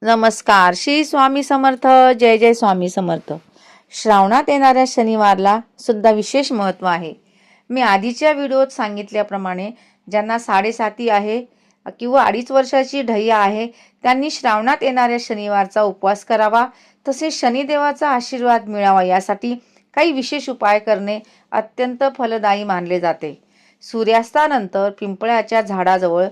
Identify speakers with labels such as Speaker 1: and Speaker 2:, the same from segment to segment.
Speaker 1: नमस्कार. श्री स्वामी समर्थ. जय जय स्वामी समर्थ. श्रावणात येणाऱ्या शनिवारला सुद्धा विशेष महत्त्व आहे. मी आधीच्या व्हिडिओत सांगितल्याप्रमाणे ज्यांना 7.5 आहे किंवा 2.5 वर्षाची ढैया आहे त्यांनी श्रावणात येणाऱ्या शनिवारचा उपवास करावा, तसेच शनिदेवाचा आशीर्वाद मिळावा यासाठी काही विशेष उपाय करणे अत्यंत फलदायी मानले जाते. सूर्यास्तानंतर पिंपळाच्या झाडाजवळ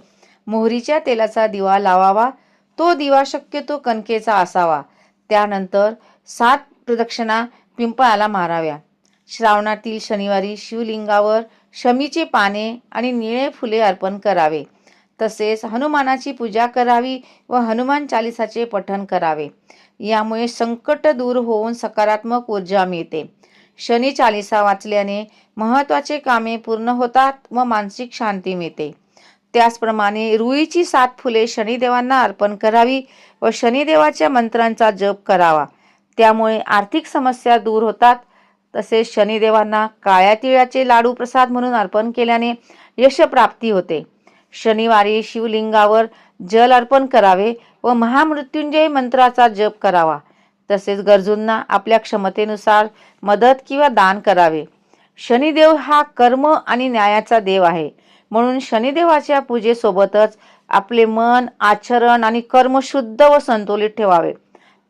Speaker 1: मोहरीच्या तेलाचा दिवा लावावा. तो दिवा शक्यतो कणकेचा असावा. त्यानंतर 7 प्रदक्षिणा पिंपळाला माराव्या. श्रावणातील शनिवारी शिवलिंगावर शमीची पाने आणि निळे फुले अर्पण करावे. तसेच हनुमानाची पूजा करावी व हनुमान चालीसाचे पठण करावे. यामुळे संकट दूर होऊन सकारात्मक ऊर्जा मिळते. शनी चालीसा वाचल्याने महत्त्वाचे कामे पूर्ण होतात व मानसिक शांती मिळते. त्याचप्रमाणे रुईची 7 फुले शनिदेवांना अर्पण करावी व शनिदेवाच्या मंत्रांचा जप करावा. त्यामुळे आर्थिक समस्या दूर होतात. तसेच शनिदेवांना काळ्या तिळाचे लाडू प्रसाद म्हणून अर्पण केल्याने यशप्राप्ती होते. शनिवारी शिवलिंगावर जल अर्पण करावे व महामृत्युंजय मंत्राचा जप करावा. तसेच गरजूंना आपल्या क्षमतेनुसार मदत किंवा दान करावे. शनिदेव हा कर्म आणि न्यायाचा देव आहे, म्हणून शनिदेवाच्या पूजेसोबतच आपले मन, आचरण आणि कर्म शुद्ध व संतुलित ठेवावे.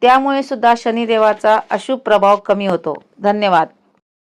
Speaker 1: त्यामुळे सुद्धा शनिदेवाचा अशुभ प्रभाव कमी होतो. धन्यवाद.